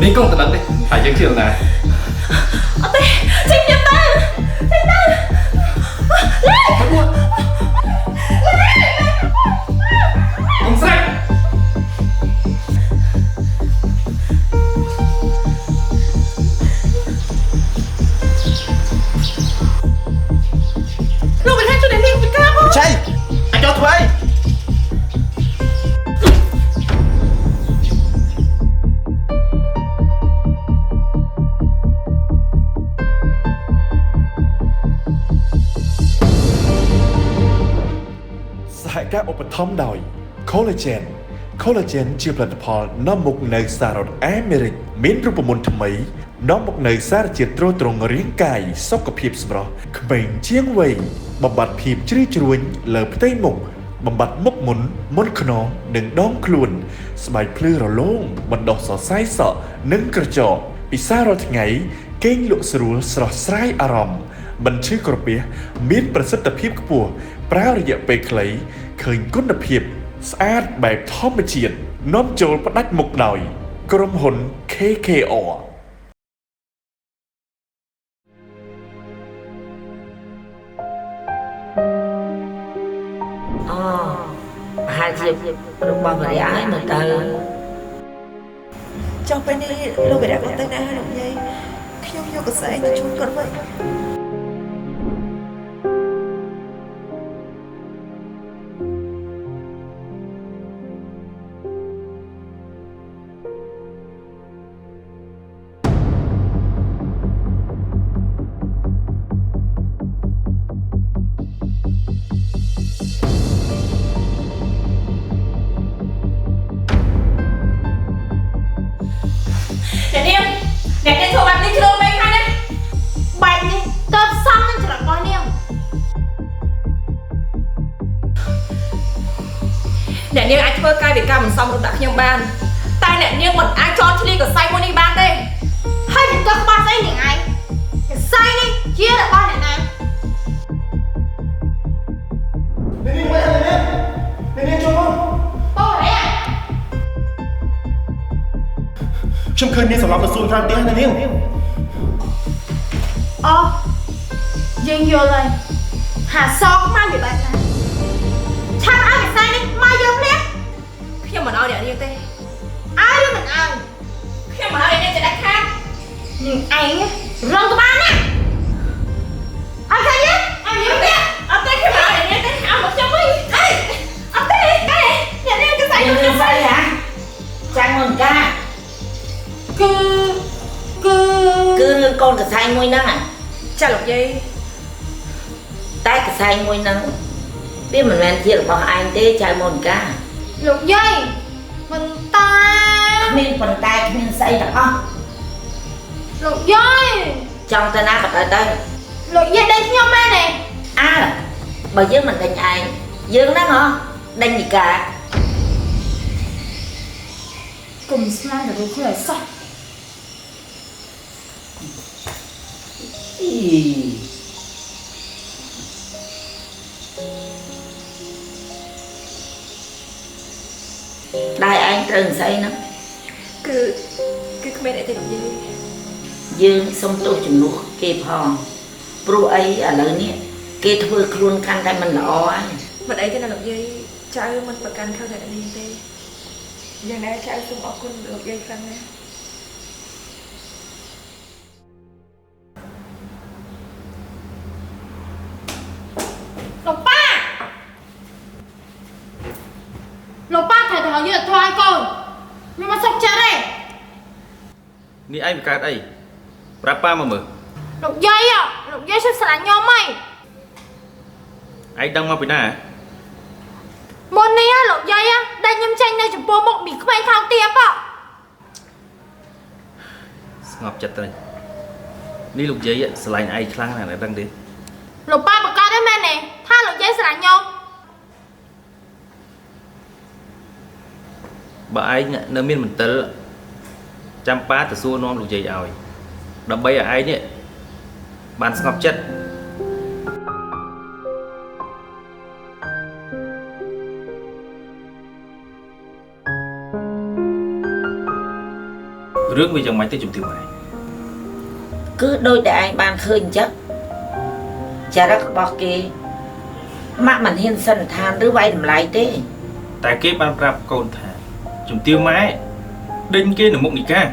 នេះកុំតដឹងទេហើយយើងជឿណាអត់ទេចេញទៅលេងកុំស្រែកលោកមិនថាជួយលេងពីកាមកចៃអាចចូលធ្វើអីសហការឧបត្ថម្ភដោយ Collagen Collagen ជាផលិតផលនាំមុខនៅសហរដ្ឋអាមេរិកមានរូបមន្តថ្មីនាំមុខនៅសារជាតិទ្រទ្រង់រាងកាយសុខភាពសម្រស់ក្មេងជាងវ័យបំបត្តិភាពជ្រីជ្រួញលើផ្ទៃមុខបំបត្តិមុខមុនខ្នងនិងដងខ្លួនស្បែកភ្លឺរលោងបណ្ដុះសរសៃសក់និងក្រចកពិសារាល់ថ្ងៃគេងលក់ស្រួលស្រស់ស្រាយអារម្មណ៍មិនឈឺក្រពះមានប្រសិទ្ធភាពខ្ពស់ប្រើរយៈពេលខ្លីឃើញគុណភាពស្អាតបែបធម្មជាតិនាំចូលផ្ដាច់មុខដោយក្រុមហ៊ុន KKR ប្រហែលជារបស់វិរិយហើយមើលទៅចុះពេលនេះលោកវិរៈគាត់ទៅណាហើយលោកយាយខ្ញុំយកកសែងទៅជូនគាត់វិញអ្នកនាងធ្វើបែបនេះជ្រុលពេកហើយណាបែបនេះទៅសំនឹងច្រករបស់នាងអ្នកនាងអាចធ្វើកាយវិការមិនសមរម្យដាក់ខ្ញុំបានតែអ្នកនាងមិនអាចចោទឆ្លៀកកសែងមួយនេះបានទេហើយនឹងក៏បាត់ស្អីនាងឯងកសែងនេះជារបស់អ្នកណានេះមកនេះចូលមកបងអីខ្ញុំឃើញនាងសម្រាប់ទៅសួនខាងផ្ទះណានាងអូយើងយល់ហើយហាសងមកពីបែបណាឆាប់ឲ្យកសែងនេះមកយកភ្លាមខ្ញុំមិនឲ្យអ្នកនាងទេឲ្យឬមិនឲ្យខ្ញុំមិនឲ្យអ្នកនាងទៅដាច់ខាតនាងឯងរងក្បាលណាអត់ឃើញទេអត់យកទេអត់ទេខ្ញុំមិនឲ្យអ្នកនាងទេឲ្យមកខ្ញុំវិញអីអត់ទេអ្នកនាងកសែងខ្ញុំស្អីហ៎ចាំងមុនកាគឺកូនកសែងមួយហ្នឹងចាលោកយាយតែកសែងមួយហ្នឹងវាមិនមែនជារបស់ឯងទេចៅមុនកាលោកយាយមិនតាគ្មានប៉ុន្តែគ្មានស្អីទាំងអស់លោកយាយចង់ទៅណាក៏ទៅលោកយាយដេញខ្ញុំមែនទេអើបើយើងមិនដេញឯងយើងហ្នឹងហ៎ដេញនីកាកុំស្មានទៅរួចខ្លួនឲ្យសោះដៃឯងត្រូវស្អីហ្នឹងគឺគ្មានអីទេលោកយាយយើងសុំទោសជំនួសគេផងព្រោះអីឥឡូវនេះគេធ្វើខ្លួនកាន់តែមិនល្អហើយមិនអីទេណាលោកយាយចៅមិនប្រកាន់ខុសអ្នកនេះទេយ៉ាងណាចៅសូមអរគុណលោកយាយខ្លាំងណាស់លោកប៉ាត្រូវទៅយកធွာឲ្យកូនខ្ញុំមកសុកចិត្តទេនេះឯងបង្កើតអីប្រាប់ប៉ាមកមើលលោកយាយជិះស្រឡាញ់ខ្ញុំហីឯងដឹងមកពីណាមុននេះលោកយាយដែលខ្ញុំចេញនៅចំពោះមុខមីក្មេងខោទៀបស្ងប់ចិត្តទៅនេះលោកយាយស្រឡាញ់ឯងខ្លាំងណាស់តែដឹងទេលោកប៉ាបង្កើតទេមែនទេថាលោកយាយស្រឡាញ់ខ្ញុំបើឯងនៅមានមន្ទិលចាំប៉ាទៅសួរនាំលោកយាយឲ្យដើម្បីឲ្យឯងនេះបានស្ងប់ចិត្ត Rước vì chẳng mấy tới chụp tiêu mày. Cứ đôi để anh ban khơi chắc chả rắc bọc kì mắc mình hiên sân than rứa vay làm lại thế. Tại kế ban rạp con thả chụp tiêu mái đinh kia là một nị ca.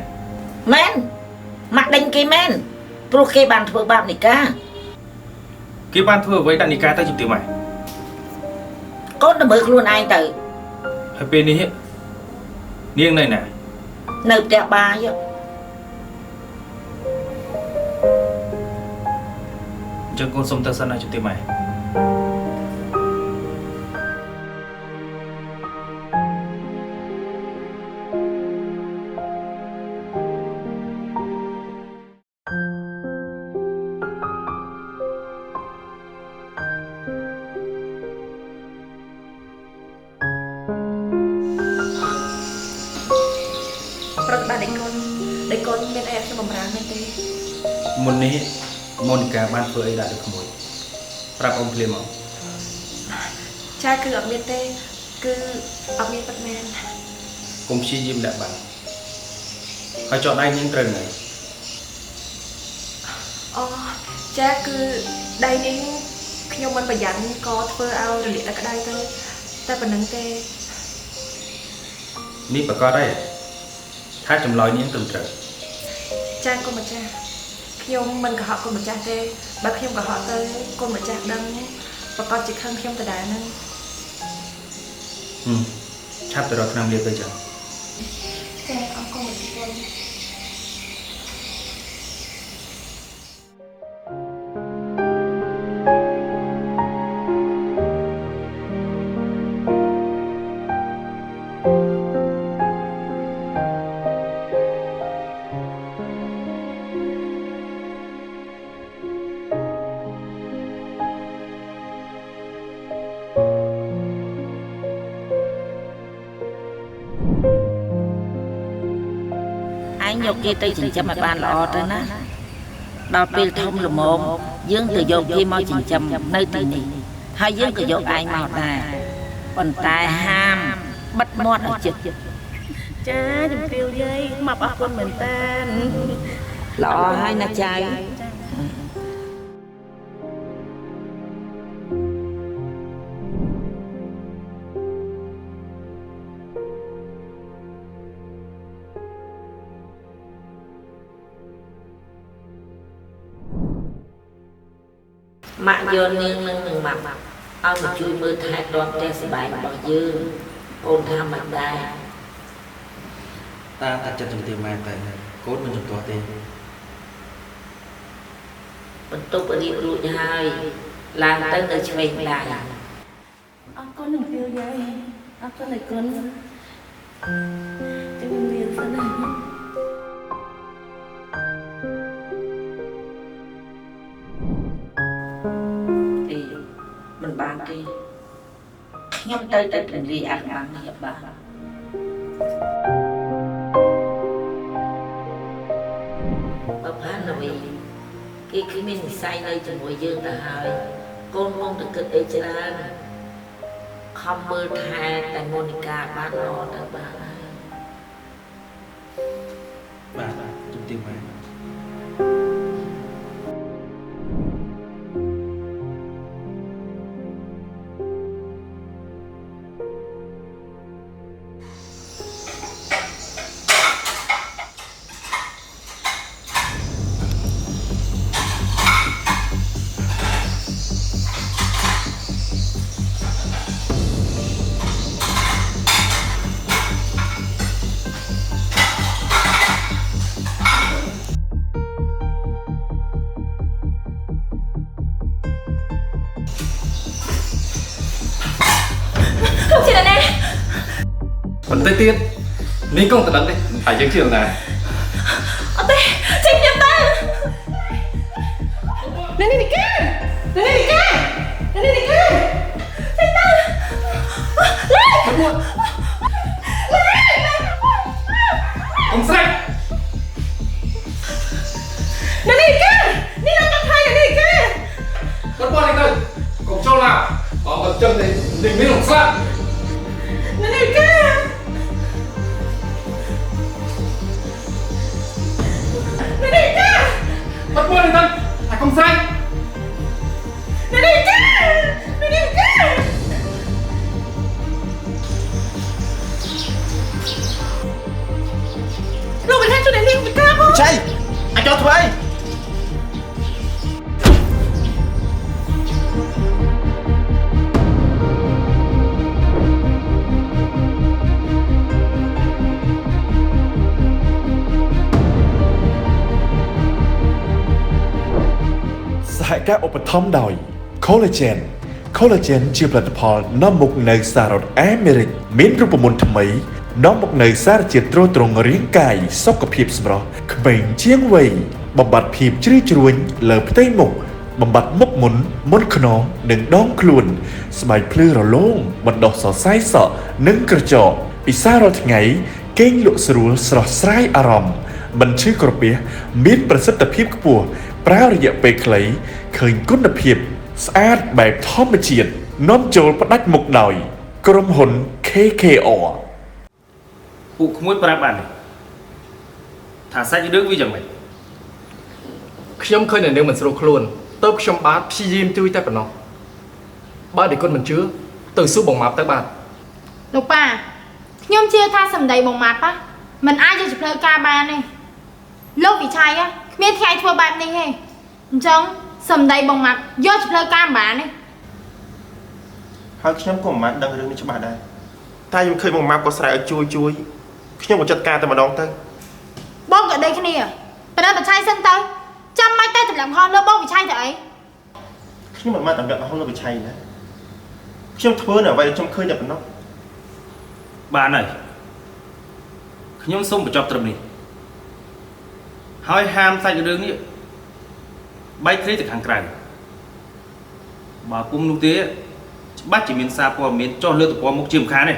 Men mặc đánh kì men pro kì bàn thua bạp nị ca. Kế ban thua với đàn nị ca tới chụp tiêu mày. Con đã mới luôn anh tự Hai bên đi hết. Niêng này nè. nộp đẹp ba chứ. Chẳng con sống ta sân này chụp tiêu mày. Để con bên em cho bầm rán bên tê. Môn này Monica ban phơi đã được mồi. Rạp ông phê mỏng. Cha cứ ở bên tê, cứ ở bên Batman. Cùng chi diêm đã bằng. Hãy chọn anh những trần này. Cha cứ đây đến khi ông bà dặn có thơ ao rồi liệt ra cả đây thôi. Ta vẫn nâng tê. Ní bà có đây. Thái trong lòi những từng trời. Cha con mà cha. Khi ông mình cả họ con mà cha tê. Bà khi ông cả họ tới con mà cha đăng. Và con chỉ khăn khi ông ta đá nâng. Chắp từ đó năm liệt tới chẳng. Cha ông con mà cha con. Anh nhục kia tới chỉnh châm mà ban lọ tới ná. Đào bê thông là một dương từ dột kia mau chỉnh châm nơi tình này. Hai dương từ dột anh mau nè. Còn tài ham bắt mót ở chực. Cha đừng kêu dây mập ấp con mình tên. Lọ hai na chai. Mạng vô niên nâng nâng mặt ông mà chui mưa thai đoan tre sẽ bài bảo dương ôn tham mặt đai. Ta thật chân trong tiền mai tại cốt mình trong tòa tiền. Mình tục ở đi rụi hai làm tên ở chơi lại. Con đừng kêu dây. Con này con. Chứ đừng liền sân này. Mình bán đi nhóm tới tới tình đi ăn bán nhập bán bà phán là vì cái mình say nơi cho mỗi dương ta hơi con mong được cực ấy cho nên không mơ thai tại Monica bán nó ta bán Trong tiền mai. Không chị là nè. Vẫn tới tiên. Ní công tự đắn đi. Phải chứng trường này. Tê, chính nhầm ta. Nè nè nè kê. Nè nè nè kê. Nè nè nè kê. Chính ta. Lên. Lên. Ông sách. Nè nè kê. Ní đang gặp hai nè nè kê. Con bọn này thôi. Cổng châu nào. Có vật chân này. Định biết ông sách. Nè nè kê. ស្រីនេះចានេះចាលោកមិនថាជួយនាងពីកាមកចៃអាចចូលធ្វើអីសហការឧបត្ថម្ភដោយ Collagen Collagen ជាផលិតផលនាំមុខនៅសហរដ្ឋអាមេរិកមានរូបមន្តថ្មីនាំមកនៅសារជាតិទ្រទ្រង់រាងកាយសុខភាពសម្រស់ក្មេងជាងវ័យបំបត្តិភាពជ្រីជ្រួញលើផ្ទៃមុខបំបត្តិមុខមុនខ្នងនិងដងខ្លួនស្បែកភ្លឺរលោងបណ្ដោះសរសៃសក់និងក្រចកពិសារាល់ថ្ងៃគេងលក់ស្រួលស្រស់ស្រាយអារម្មណ៍មិនឈឺក្រពះមានប្រសិទ្ធភាពខ្ពស់ប្រើរយៈពេលខ្លីឃើញគុណភាពស្អាតបែបធម្មជាតិនាំចូលផ្ដាច់មុខដោយក្រុមហ៊ុន KKR ពួកក្មួយប្រាប់បានថាសាច់រឿងវាយ៉ាងម៉េច ខ្ញុំឃើញតែនាងមិនស្រួលខ្លួនទៅខ្ញុំបាទព្យាយាមជួយតែប៉ុណ្ណោះបើតែគាត់មិនជឿទៅសួរបងម៉ាប់ទៅបាទ លោកប៉ាខ្ញុំជឿថាសម្ដីបងម៉ាប់មិនអាចយកជាផ្លូវការបានទេលោកវិឆ័យគ្មានថ្ងៃធ្វើបែបនេះទេអញ្ចឹងសម្ដីបងម៉ាប់យកជាផ្លូវការមិនបានទេ ហើយខ្ញុំក៏មិនបានដឹងរឿងនេះច្បាស់ដែរតែខ្ញុំឃើញបងម៉ាប់ក៏ស្រែកឲ្យជួយខ្ញុំក៏ចាត់ការតែម្ដងទៅ បងក៏ដូចគ្នាប៉ុន្តែវិឆ័យសិនទៅចាំមិនទៅតម្លឹងហោះលើបងវិឆ័យទៅអី ខ្ញុំមិនបានតម្រាក់ហោះលើវិឆ័យណាខ្ញុំធ្វើនៅអ្វីដែលខ្ញុំឃើញតែប៉ុណ្ណោះ បានហើយខ្ញុំសូមបញ្ចប់ត្រឹមនេះហើយហាមសាច់រឿងនេះបែកគ្នាទៅខាងក្រៅបើពុំនោះទេច្បាស់ជាមានសារព័ត៌មានចុះលើទំព័រមុខជាមិនខានទេ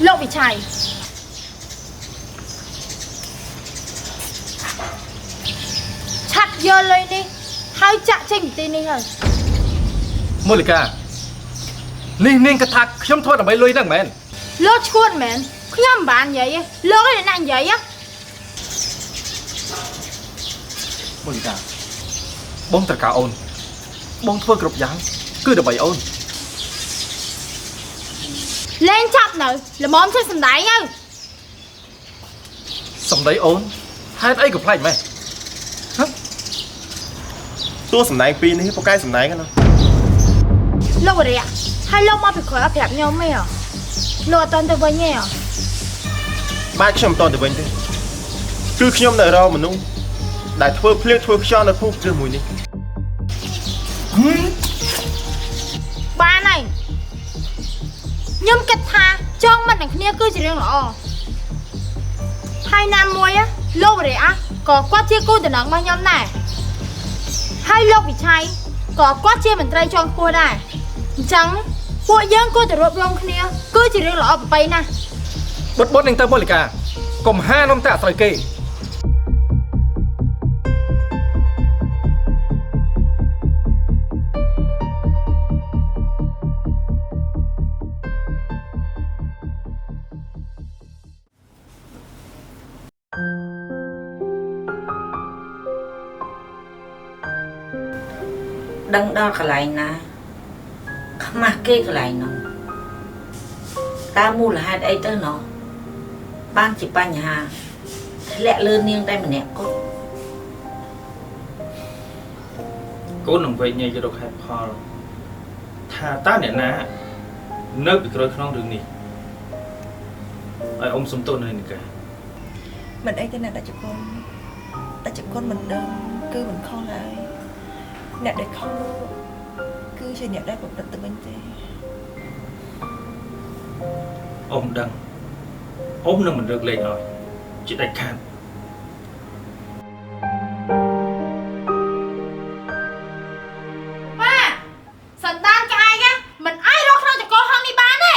លោកវិឆ័យឆាត់យកលុយនេះហើយចាក់ចេញពីទីនេះហើយ មូលិកានេះនាងក៏ថាខ្ញុំធ្វើដើម្បីលុយហ្នឹងមែន លោកឈួតមែនខ្ញុំមិនបាននិយាយទេលោកឯងអ្នកនិយាយ មូលិកាបងត្រូវការអូនបងធ្វើគ្រប់យ៉ាងគឺដើម្បីអូន លេងចាប់នៅល្មមធ្វើសម្ដែងទៅ សម្ដីអូនហេតុអីក៏ប្លែកម៉េះ តួសម្ដែងពីរនេះពូកែសម្ដែងណា លោករយៈហើយលោកមកពីក្រោយប្រាប់ខ្ញុំទេលោកអត់តន់ទៅវិញទេ បាទខ្ញុំមិនតទៅវិញទេគឺខ្ញុំនៅរកមនុស្សដែលធ្វើភ្លៀងធ្វើខ្យល់នៅក្នុងគ្រឿងមួយនេះ បានហើយខ្ញុំគិតថាចង់មិននឹងគ្នាគឺជារឿងល្អហើយណាមួយលោករយៈក៏គាត់ជាគូតំណែងរបស់ខ្ញុំដែរហើយលោកវិឆ័យក៏គាត់ជាមន្ត្រីជាន់ខ្ពស់ដែរអញ្ចឹងពួកយើងគួរតែរួបរวมគ្នាគឺជារឿងល្អប្រពៃណាស់ បុតនឹងទៅមូលិកាកុំហានំតែអត់ត្រូវគេ ដឹងដល់កន្លែងណាខ្មាស់គេកន្លែងនោះតើមូលហេតុអីទៅណោះបានជាបញ្ហាធ្លាក់លើនាងតែម្នាក់គាត់ កូននឹងវែកញែករកហេតុផលថាតើអ្នកណានៅពីក្រោយខ្នងរឿងនេះឲ្យអ៊ំសុំទោសនៅនេះកា មិនអីទេណាដាច់ជគុណមិនដឹងគឺមិនខុសឡើយ អ្នកដែលខំគឺជាអ្នកដែលបំពេញទៅវិញទេ អ៊ំដឹងអ៊ំនឹងមិនរើកលែងឲ្យជាដាច់ខាត ប៉ាសន្តានក្អែកមិនអាចរកក្នុងចង្កោហងនេះបានទេ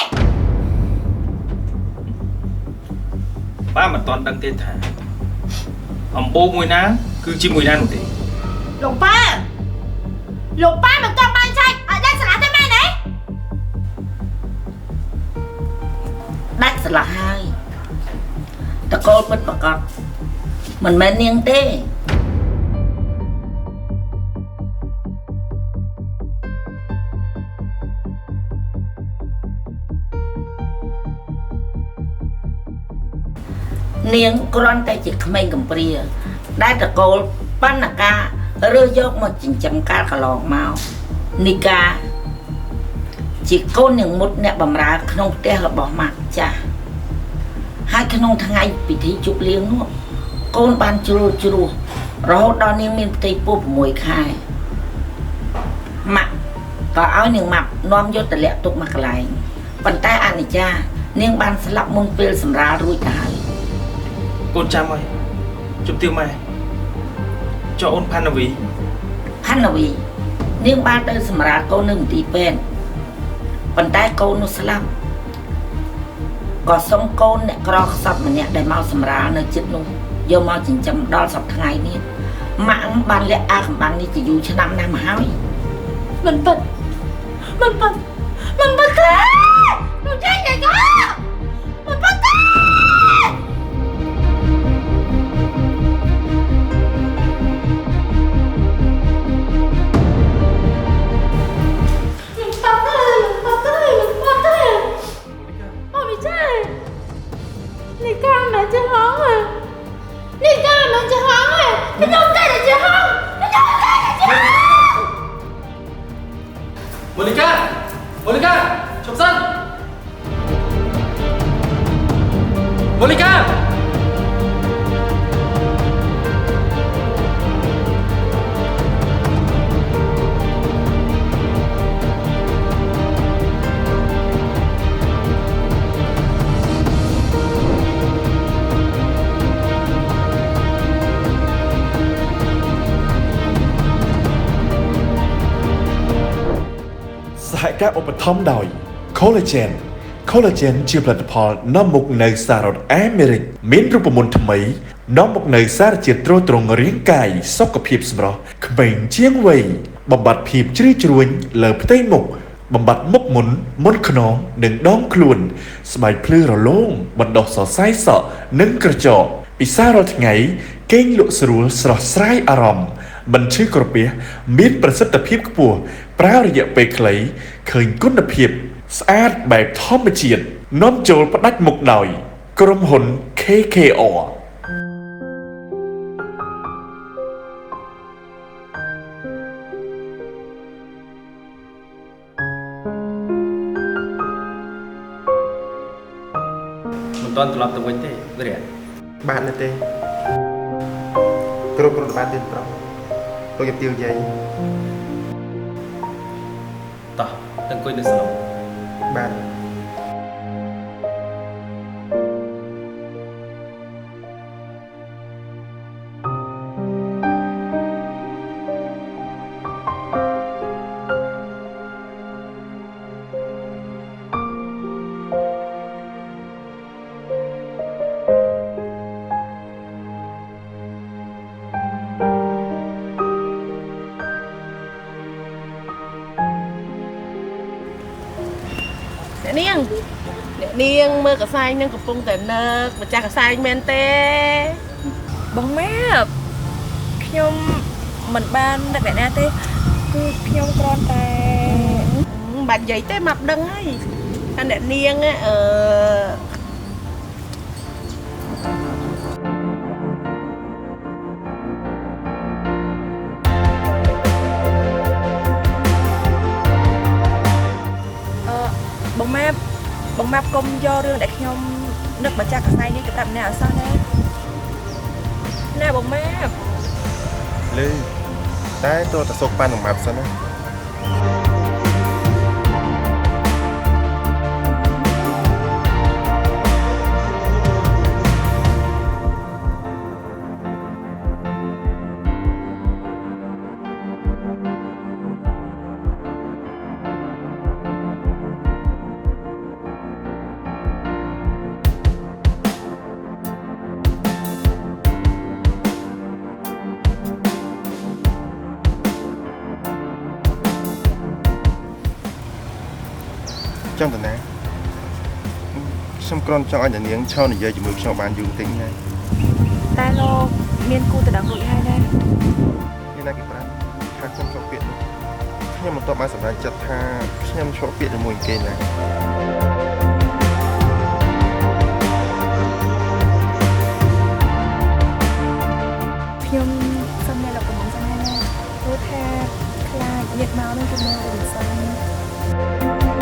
ប៉ាមិនទាន់ដឹងទេថាអំបូរមួយណាគឺជាមួយណានោះទេ លោកប៉ាមិនต้องបានចែកឲ្យដាច់ស្រឡះទេមែនទេ ដាច់ស្រឡះហើយតកូលពិតប្រកបមិនមែននាងទេនាងគ្រាន់តែជាក្មេងកំព្រាដែលតកូលបណ្ណការរើសយកមកចិញ្ចឹមកាលកន្លងមកនីកាជាកូននាងមុតអ្នកបម្រើក្នុងផ្ទះរបស់ម៉ាក់ចាស់ហើយក្នុងថ្ងៃពិធីជប់លៀងនោះកូនបានជ្រុលជ្រោះរហូតដល់នាងមានផ្ទៃពោះ6ខែម៉ាក់ក៏ឲ្យនាងម៉ាប់នាំយកទៅលាក់ទុកមកកន្លែងប៉ុន្តែអនិច្ចានាងបានស្លាប់មុនពេលសម្រាលរួចទៅហើយក ូនចាំហើយជប់ទៀវម៉ែចុះអូនផាន់ណាវី នាងបានទៅសម្រាលកូននៅមន្ទីរពេទ្យប៉ុន្តែកូននោះស្លាប់ក៏សុំកូនអ្នកក្រខ្សត់ម្នាក់ដែលមកសម្រាលនៅជិតនោះយកមកចិញ្ចឹមដល់សប្តាហ៍ថ្ងៃនេះម៉ាក់បានលាក់អាកំបាំងនេះជាយូរឆ្នាំណាស់មកហើយ មិនពិតទេលោកចាញ់តែក៏មិនពិតទេ Monica ជប់សិន Monica សហការឧបត្ថម្ភដោយ Collagen Collagen ជាផលិតផលនាំមុខនៅសហរដ្ឋអាមេរិកមានរូបមន្តថ្មីនាំមុខនៅសារជាតិទ្រទ្រង់រាងកាយសុខភាពសម្រស់ក្មេងជាងវ័យបំបត្តិភាពជ្រីជ្រួញលើផ្ទៃមុខបំបត្តិមុខមុនខ្នងនិងដងខ្លួនស្បែកភ្លឺរលោងបណ្ដុះសរសៃសក់និងក្រចកពិសារាល់ថ្ងៃគេងលក់ស្រួលស្រស់ស្រាយអារម្មណ៍មិនឈឺក្រពះមានប្រសិទ្ធភាពខ្ពស់ប្រើរយៈពេលខ្លីឃើញគុណភាពស្អាតបែបធម្មជាតិនាំចូលផ្ដាច់មុខដោយក្រុមហ៊ុន KKR មិនទាន់ត្រឡប់ទៅវិញទេវិរិយ បាទនៅទេគ្រប់រដ្ឋបាលទៀតប្រុសលោកយាយយាយ តោះទៅអង្គុយនៅសាឡុង បាទ នាងមើលកសែងនឹងកំពុងតែនឹកម្ចាស់កសែងមែនទេ បងម៉ាប់ខ្ញុំមិនបាននឹកអ្នកណាទេគឺខ្ញុំគ្រាន់តែ មិនបាច់និយាយទេមកដឹងហើយតែអ្នកនាងបងម៉ាប់កុំយករឿងដែលខ្ញុំនឹកម្ចាស់កសែងនេះទៅប្រាប់អ្នកអសោះណាបងម៉ាប់ លើ តែទោះតែសុកប៉ាន់នឹងម៉ាប់សិនណា ចាំតើណាខ្ញុំគ្រាន់ចង់ឲ្យអ្នកនាងឈរនិយាយជាមួយខ្ញុំបានយូរបន្តិចណា តែលោកមានគូទៅដល់រួចហើយណា មានណាគេប្រាប់ថាខ្ញុំឈប់ពាក្យនោះខ្ញុំមិនតបបានសម្រេចចិត្តថាខ្ញុំឈប់ពាក្យជាមួយគេណា ខ្ញុំសុំអ្នកលោកកំងចាំហើយណាព្រោះថាខ្លាចញាតមកនឹងគឺមកវិសា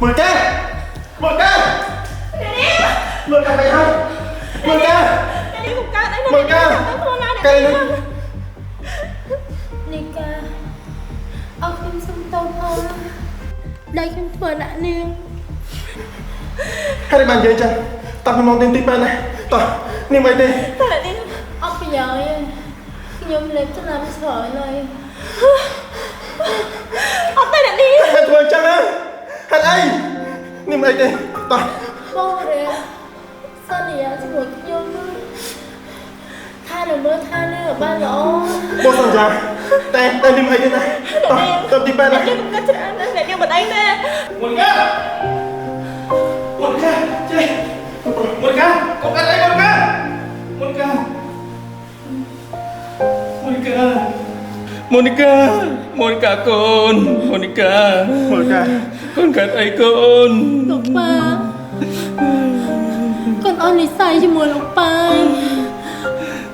មើលកាមើលកាមើលកាទៅហើយមើលកា នេះខ្ញុំកើតអី មើលកាកែនេះ នេះកាអរខ្ញុំសុំតោផងដៃខ្ញុំធ្វើដាក់នាង ហើយបាននិយាយចឹងតោះខ្ញុំមកទីទីបានណាតោះនេះមិនទេ តែនេះអត់ប្រយោជន៍ទេខ្ញុំលេបថ្នាំស្រោចហើយអត់តែអ្នកនេះ ហើយធ្វើចឹងណាហេតុអីនេះមិនទេតោះ បងរេសន្យាជាមួយខ្ញុំថានឹងមើលថានឹងបានល្អ បងសន្យាតែនេះមិនទេណាតោះទីបានណា ខ្ញុំកាត់ច្រើនណាស់អ្នកខ្ញុំមិនអីទេ មុនកាចេះមុនកាកុំកាត់អីមុនកាមុនកាមុនកាមុនកាមុនកាកូនមុនកា មើលកា កូនកាត់អីកូន លោកប៉ាកូនអត់និស័យជាមួយលោកប៉ា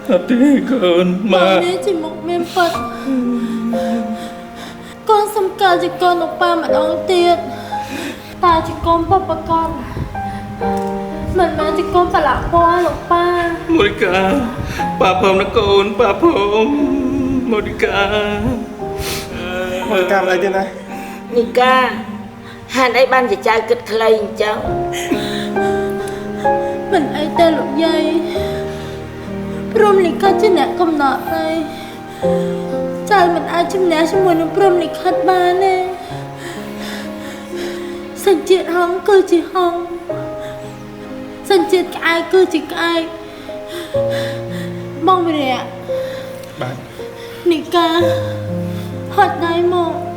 អត់ទេកូន មក ម៉ា នេះជាមុខមានពិតកូនសំកាជាកូនលោកប៉ាម្ដងទៀតតាជាកូនបបកនមិនមែនជាកូនប្រឡាក់ពណ៌លោកប៉ា មុនកាប៉ាភូមិណាកូនប៉ាភូមិមុនកា មើលកាមិនអីទេណា នីកាហេតុអីបានជាចៅគិតខ្លីអញ្ចឹង មិនអីទេលោកយាយព្រមលិខិតជាអ្នកកំណត់ហើយចៅមិនអាចជំនះជាមួយនឹងព្រមលិខិតបានទេសញ្ជាតិហងគឺជាហងសញ្ជាតិក្អែកគឺជាក្អែកបងវិរៈ បាទ នីកាហត់ដៃមក